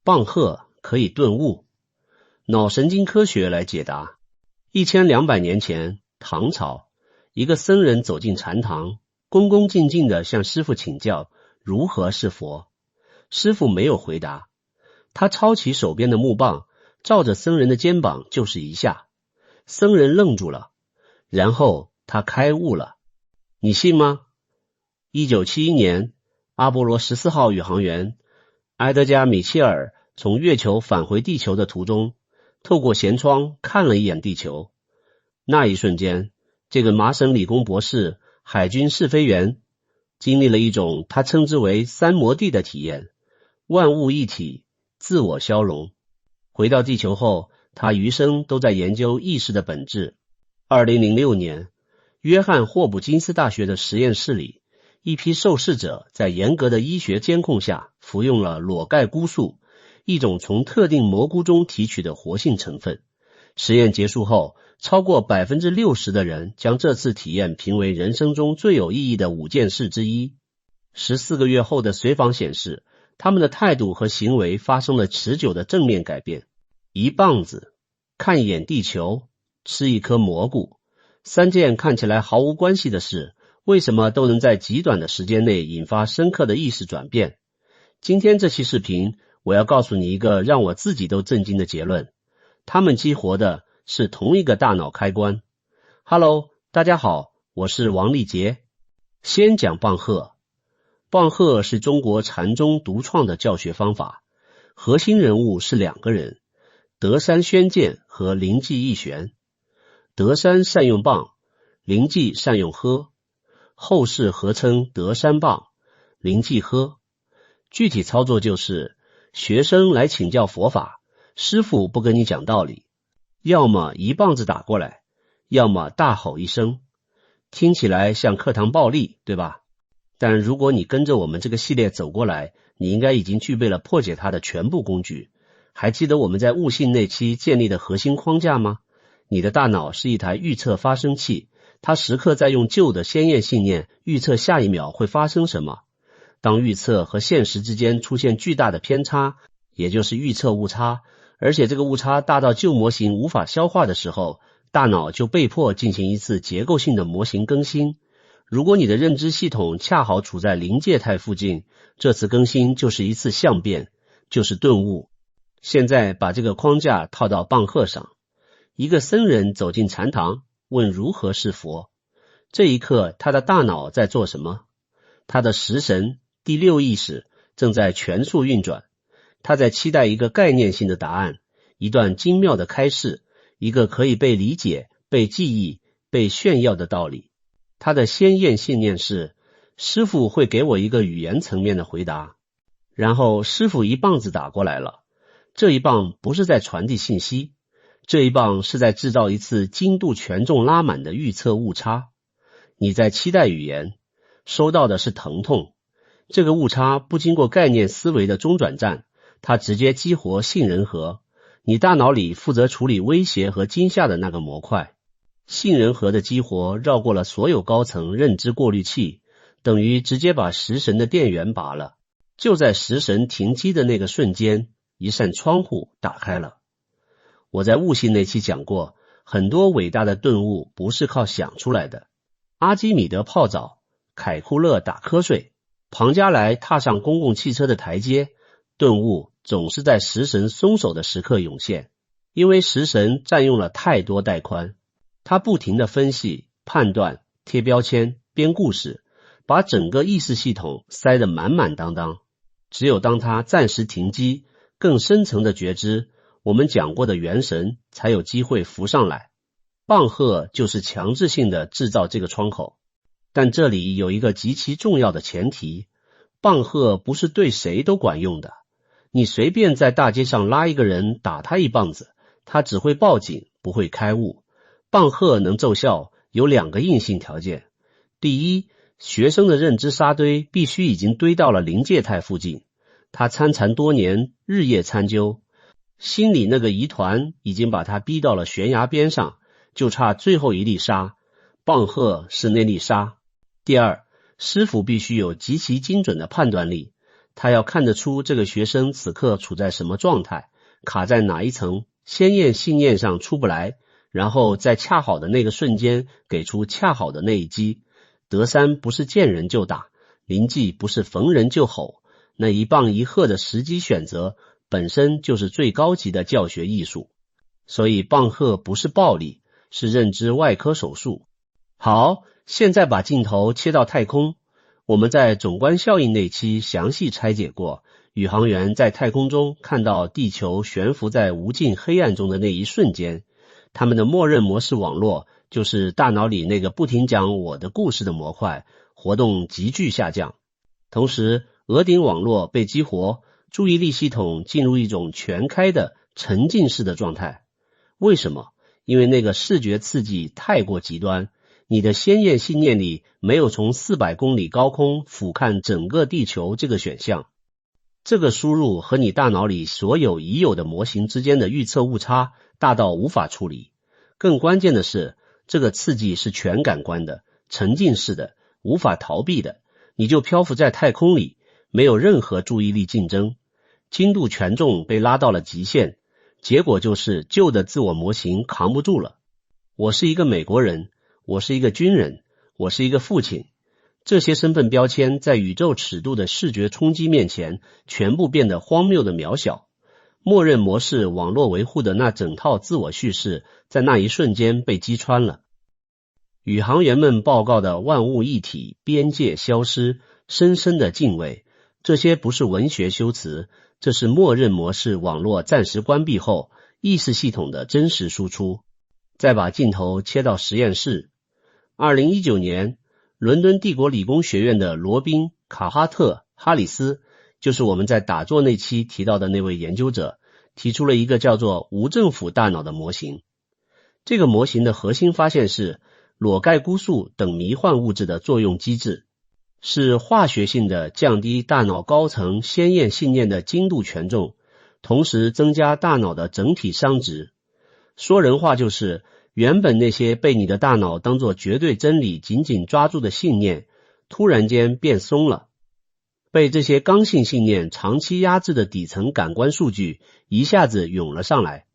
棒喝可以顿悟。脑神经科学来解答。1200年前，唐朝，一个僧人走进禅堂，恭恭敬敬地向师父请教如何是佛。师父没有回答，他抄起手边的木棒，照着僧人的肩膀就是一下。僧人愣住了，然后他开悟了。你信吗？1971年，阿波罗14号宇航员埃德加·米切尔从月球返回地球的途中，透过舷窗看了一眼地球。那一瞬间，这个麻省理工博士、海军试飞员经历了一种他称之为三摩地的体验，万物一体，自我消融。回到地球后，他余生都在研究意识的本质。2006年，约翰霍普金斯大学的实验室里，一批受试者在严格的医学监控下服用了裸盖菇素，一种从特定蘑菇中提取的活性成分。实验结束后，超过 60% 的人将这次体验评为人生中最有意义的5件事之一。14个月后的随访显示，他们的态度和行为发生了持久的正面改变。一棒子，看一眼地球，吃一颗蘑菇，3件看起来毫无关系的事，为什么都能在极短的时间内引发深刻的意识转变？今天这期视频，我要告诉你一个让我自己都震惊的结论，他们激活的是同一个大脑开关。Hello， 大家好，我是王立杰。先讲棒喝。棒喝是中国禅宗独创的教学方法，核心人物是2个人，德山宣鉴和灵济义玄。德山善用棒，灵济善用喝，后世合称德山棒，灵济喝。具体操作就是，学生来请教佛法，师父不跟你讲道理，要么一棒子打过来，要么大吼一声。听起来像课堂暴力，对吧？但如果你跟着我们这个系列走过来，你应该已经具备了破解它的全部工具。还记得我们在悟性那期建立的核心框架吗？你的大脑是一台预测发生器，它时刻在用旧的先验信念预测下一秒会发生什么。当预测和现实之间出现巨大的偏差，也就是预测误差，而且这个误差大到旧模型无法消化的时候，大脑就被迫进行一次结构性的模型更新。如果你的认知系统恰好处在临界态附近，这次更新就是一次相变，就是顿悟。现在把这个框架套到棒喝上。一个僧人走进禅堂，问如何是佛。这一刻，他的大脑在做什么？他的食神第6意识正在全速运转，他在期待一个概念性的答案，一段精妙的开示，一个可以被理解、被记忆、被炫耀的道理。他的先验信念是，师父会给我一个语言层面的回答。然后师父一棒子打过来了，这一棒不是在传递信息，这一棒是在制造一次精度权重拉满的预测误差。你在期待语言，收到的是疼痛。这个误差不经过概念思维的中转站，它直接激活杏仁核，你大脑里负责处理威胁和惊吓的那个模块。杏仁核的激活绕过了所有高层认知过滤器，等于直接把食神的电源拔了。就在食神停机的那个瞬间，一扇窗户打开了。我在悟性那期讲过，很多伟大的顿悟不是靠想出来的。阿基米德泡澡，凯库勒打瞌睡，庞加莱踏上公共汽车的台阶，顿悟总是在食神松手的时刻涌现，因为食神占用了太多带宽。他不停地分析、判断、贴标签、编故事，把整个意识系统塞得满满当当。只有当他暂时停机，更深层的觉知，我们讲过的元神才有机会浮上来。棒喝就是强制性的制造这个窗口。但这里有一个极其重要的前提，棒喝不是对谁都管用的。你随便在大街上拉一个人打他一棒子，他只会报警，不会开悟。棒喝能奏效有2个硬性条件。第一，学生的认知沙堆必须已经堆到了临界态附近，他参禅多年，日夜参究，心里那个疑团已经把他逼到了悬崖边上，就差最后一粒沙，棒喝是那粒沙。第二，师傅必须有极其精准的判断力，他要看得出这个学生此刻处在什么状态，卡在哪一层先验信念上出不来，然后在恰好的那个瞬间给出恰好的那一击。德山不是见人就打，临济不是逢人就吼，那一棒一喝的时机选择本身就是最高级的教学艺术。所以棒喝不是暴力，是认知外科手术。好，现在把镜头切到太空。我们在总观效应那期详细拆解过，宇航员在太空中看到地球悬浮在无尽黑暗中的那一瞬间，他们的默认模式网络，就是大脑里那个不停讲我的故事的模块，活动急剧下降。同时额顶网络被激活，注意力系统进入一种全开的沉浸式的状态。为什么？因为那个视觉刺激太过极端，你的先验信念里没有从400公里高空俯瞰整个地球这个选项。这个输入和你大脑里所有已有的模型之间的预测误差大到无法处理。更关键的是，这个刺激是全感官的、沉浸式的、无法逃避的，你就漂浮在太空里，没有任何注意力竞争，精度权重被拉到了极限，结果就是旧的自我模型扛不住了。我是一个美国人，我是一个军人，我是一个父亲，这些身份标签在宇宙尺度的视觉冲击面前全部变得荒谬的渺小。默认模式网络维护的那整套自我叙事在那一瞬间被击穿了。宇航员们报告的万物一体、边界消失、深深的敬畏，这些不是文学修辞，这是默认模式网络暂时关闭后意识系统的真实输出。再把镜头切到实验室。2019年，伦敦帝国理工学院的罗宾·卡哈特·哈里斯，就是我们在打坐那期提到的那位研究者，提出了一个叫做无政府大脑的模型。这个模型的核心发现是裸盖菇素等迷幻物质的作用机制，是化学性的降低大脑高层先验信念的精度权重，同时增加大脑的整体熵值。说人话就是，原本那些被你的大脑当作绝对真理紧紧抓住的信念，突然间变松了。被这些刚性信念长期压制的底层感官数据一下子涌了上来，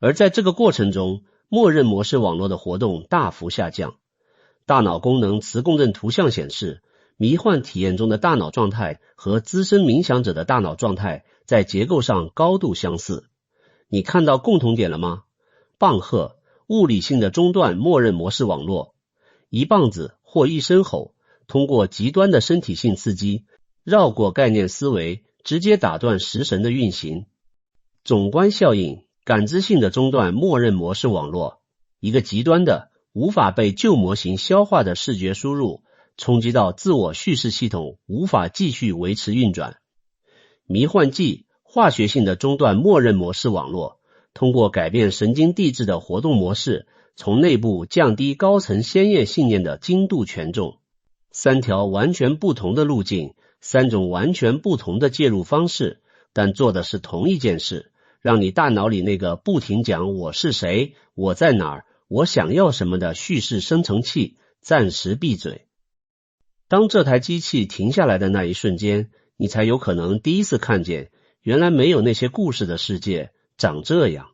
而在这个过程中，默认模式网络的活动大幅下降。大脑功能磁共振图像显示，迷幻体验中的大脑状态和资深冥想者的大脑状态在结构上高度相似。你看到共同点了吗？棒喝，物理性的中断默认模式网络，一棒子或一声吼，通过极端的身体性刺激，绕过概念思维，直接打断食神的运行。总观效应，感知性的中断默认模式网络，一个极端的无法被旧模型消化的视觉输入，冲击到自我叙事系统，无法继续维持运转。迷幻剂，化学性的中断默认模式网络，通过改变神经递质的活动模式，从内部降低高层先验信念的精度权重。3条完全不同的路径，3种完全不同的介入方式，但做的是同一件事，让你大脑里那个不停讲我是谁、我在哪儿、我想要什么的叙事生成器暂时闭嘴。当这台机器停下来的那一瞬间，你才有可能第一次看见，原来没有那些故事的世界长这样。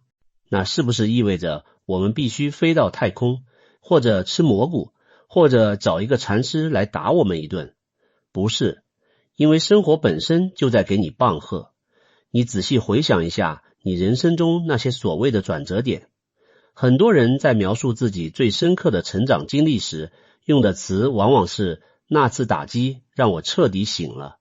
那是不是意味着我们必须飞到太空，或者吃蘑菇，或者找一个禅师来打我们一顿？不是，因为生活本身就在给你棒喝。你仔细回想一下你人生中那些所谓的转折点。很多人在描述自己最深刻的成长经历时，用的词往往是那次打击让我彻底醒了，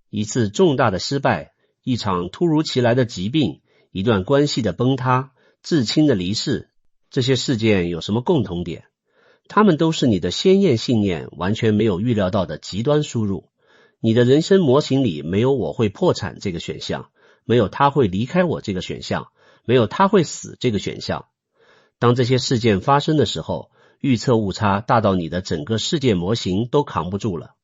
一次重大的失败，一场突如其来的疾病，一段关系的崩塌，至亲的离世。这些事件有什么共同点？它们都是你的先验信念完全没有预料到的极端输入。你的人生模型里没有我会破产这个选项，没有他会离开我这个选项，没有他会死这个选项。当这些事件发生的时候，预测误差大到你的整个世界模型都扛不住了。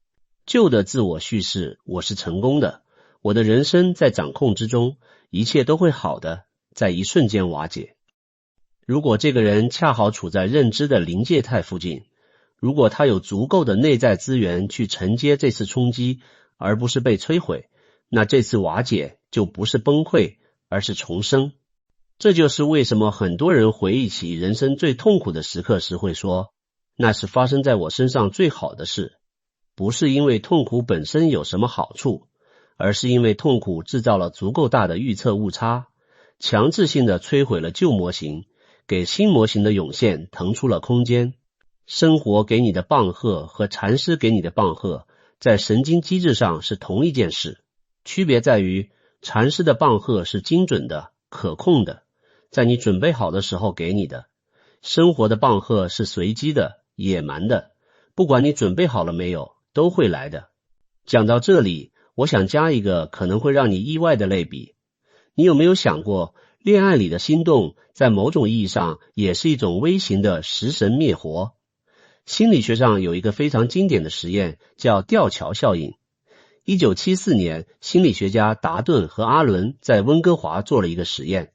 旧的自我叙事，我是成功的，我的人生在掌控之中，一切都会好的，在一瞬间瓦解。如果这个人恰好处在认知的临界态附近，如果他有足够的内在资源去承接这次冲击，而不是被摧毁，那这次瓦解就不是崩溃，而是重生。这就是为什么很多人回忆起人生最痛苦的时刻时会说，那是发生在我身上最好的事。不是因为痛苦本身有什么好处，而是因为痛苦制造了足够大的预测误差，强制性的摧毁了旧模型，给新模型的涌现腾出了空间。生活给你的棒喝和禅师给你的棒喝在神经机制上是同一件事，区别在于禅师的棒喝是精准的、可控的，在你准备好的时候给你的。生活的棒喝是随机的、野蛮的，不管你准备好了没有，都会来的。讲到这里，我想加一个可能会让你意外的类比。你有没有想过，恋爱里的心动在某种意义上也是一种微型的食神灭活？心理学上有一个非常经典的实验叫吊桥效应。1974年，心理学家达顿和阿伦在温哥华做了一个实验，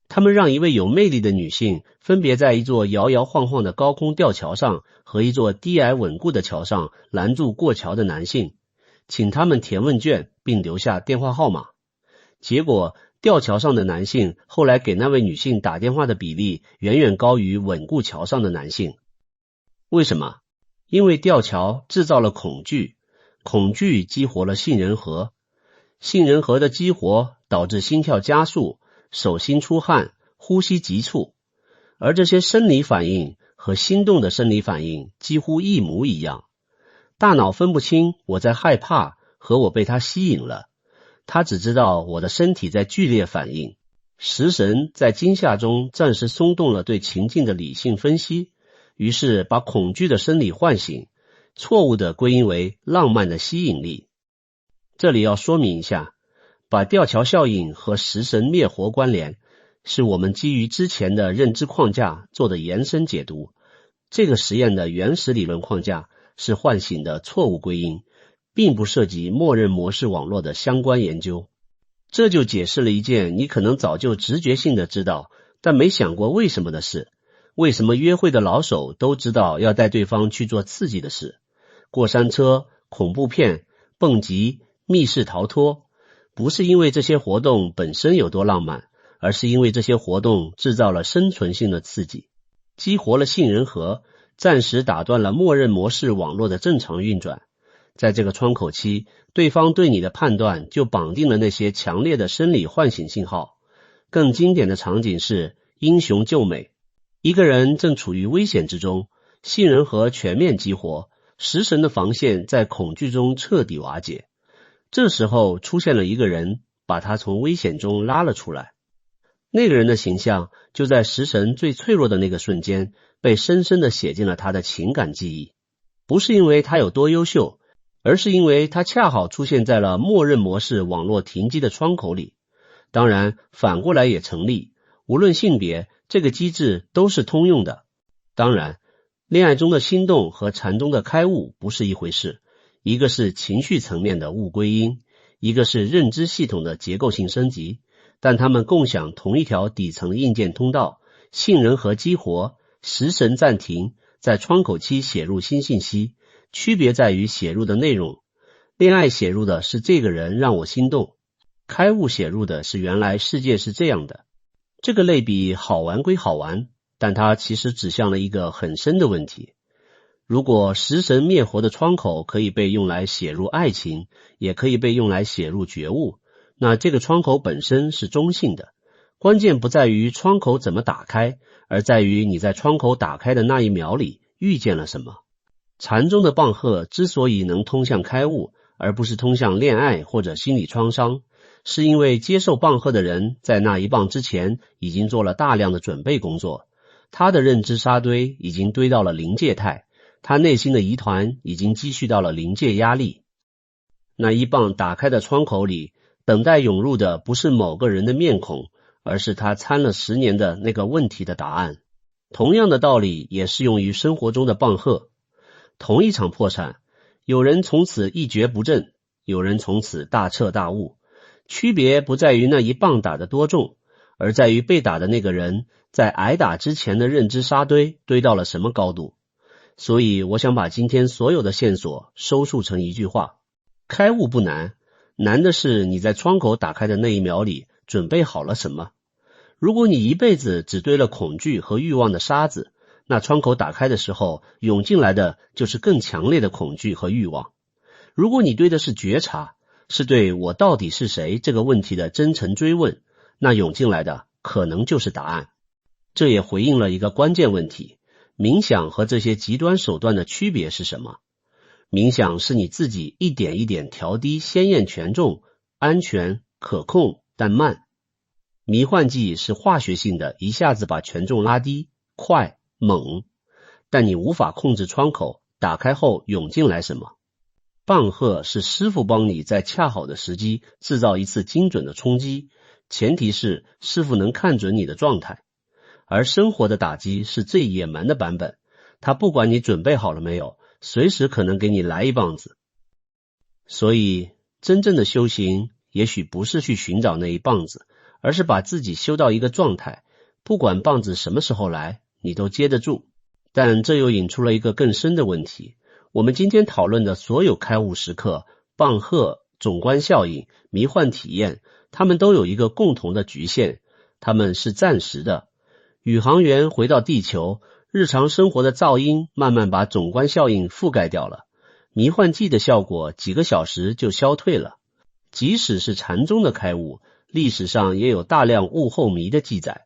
他们让一位有魅力的女性分别在一座摇摇晃晃的高空吊桥上和一座低矮稳固的桥上拦住过桥的男性，请他们填问卷并留下电话号码。结果吊桥上的男性后来给那位女性打电话的比例远远高于稳固桥上的男性。为什么？因为吊桥制造了恐惧，恐惧激活了杏仁核，杏仁核的激活导致心跳加速、手心出汗、呼吸急促，而这些生理反应和心动的生理反应几乎一模一样。大脑分不清我在害怕和我被它吸引了，它只知道我的身体在剧烈反应。食神在惊吓中暂时松动了对情境的理性分析，于是把恐惧的生理唤醒，错误地归因为浪漫的吸引力。这里要说明一下，把吊桥效应和食神灭活关联，是我们基于之前的认知框架做的延伸解读。这个实验的原始理论框架是唤醒的错误归因，并不涉及默认模式网络的相关研究。这就解释了一件你可能早就直觉性的知道，但没想过为什么的事。为什么约会的老手都知道要带对方去做刺激的事？过山车、恐怖片、蹦极、密室逃脱，不是因为这些活动本身有多浪漫，而是因为这些活动制造了生存性的刺激，激活了杏仁核，暂时打断了默认模式网络的正常运转。在这个窗口期，对方对你的判断就绑定了那些强烈的生理唤醒信号。更经典的场景是英雄救美，一个人正处于危险之中，杏仁核全面激活，食神的防线在恐惧中彻底瓦解。这时候出现了一个人，把他从危险中拉了出来。那个人的形象就在食神最脆弱的那个瞬间被深深地写进了他的情感记忆。不是因为他有多优秀，而是因为他恰好出现在了默认模式网络停机的窗口里。当然反过来也成立，无论性别，这个机制都是通用的。当然，恋爱中的心动和禅中的开悟不是一回事，一个是情绪层面的物归因，一个是认知系统的结构性升级，但它们共享同一条底层硬件通道，杏仁核激活，食神暂停，在窗口期写入新信息，区别在于写入的内容。恋爱写入的是这个人让我心动，开悟写入的是原来世界是这样的。这个类比好玩归好玩，但它其实指向了一个很深的问题。如果食神灭活的窗口可以被用来写入爱情，也可以被用来写入觉悟，那这个窗口本身是中性的。关键不在于窗口怎么打开，而在于你在窗口打开的那一秒里遇见了什么。禅中的棒喝之所以能通向开悟，而不是通向恋爱或者心理创伤，是因为接受棒喝的人在那一棒之前已经做了大量的准备工作，他的认知沙堆已经堆到了临界态，他内心的疑团已经积蓄到了临界压力。那一棒打开的窗口里，等待涌入的不是某个人的面孔，而是他参了10年的那个问题的答案。同样的道理也适用于生活中的棒喝。同一场破产，有人从此一蹶不振，有人从此大彻大悟。区别不在于那一棒打得多重，而在于被打的那个人在挨打之前的认知沙堆堆到了什么高度。所以我想把今天所有的线索收束成一句话：开悟不难，难的是你在窗口打开的那一秒里准备好了什么。如果你一辈子只堆了恐惧和欲望的沙子，那窗口打开的时候涌进来的就是更强烈的恐惧和欲望。如果你堆的是觉察，是对我到底是谁这个问题的真诚追问，那涌进来的可能就是答案。这也回应了一个关键问题：冥想和这些极端手段的区别是什么？冥想是你自己一点一点调低鲜艳权重，安全可控但慢。迷幻剂是化学性的，一下子把权重拉低，快猛，但你无法控制窗口打开后涌进来什么。棒喝是师傅帮你在恰好的时机制造一次精准的冲击，前提是师傅能看准你的状态。而生活的打击是最野蛮的版本，他不管你准备好了没有，随时可能给你来一棒子。所以真正的修行也许不是去寻找那一棒子，而是把自己修到一个状态，不管棒子什么时候来，你都接得住。但这又引出了一个更深的问题，我们今天讨论的所有开悟时刻、棒喝、总观效应、迷幻体验，它们都有一个共同的局限，它们是暂时的。宇航员回到地球，日常生活的噪音慢慢把总观效应覆盖掉了，迷幻剂的效果几个小时就消退了。即使是禅宗的开悟，历史上也有大量悟后迷的记载，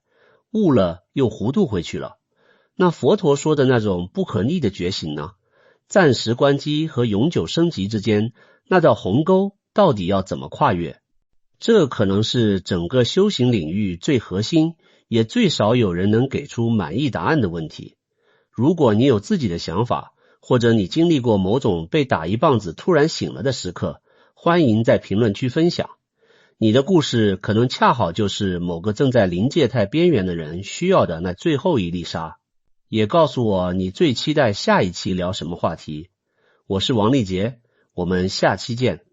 悟了又糊涂回去了。那佛陀说的那种不可逆的觉醒呢？暂时关机和永久升级之间，那道鸿沟到底要怎么跨越？这可能是整个修行领域最核心，也最少有人能给出满意答案的问题。如果你有自己的想法，或者你经历过某种被打一棒子突然醒了的时刻，欢迎在评论区分享。你的故事可能恰好就是某个正在临界态边缘的人需要的那最后一粒沙。也告诉我你最期待下一期聊什么话题。我是王立杰，我们下期见。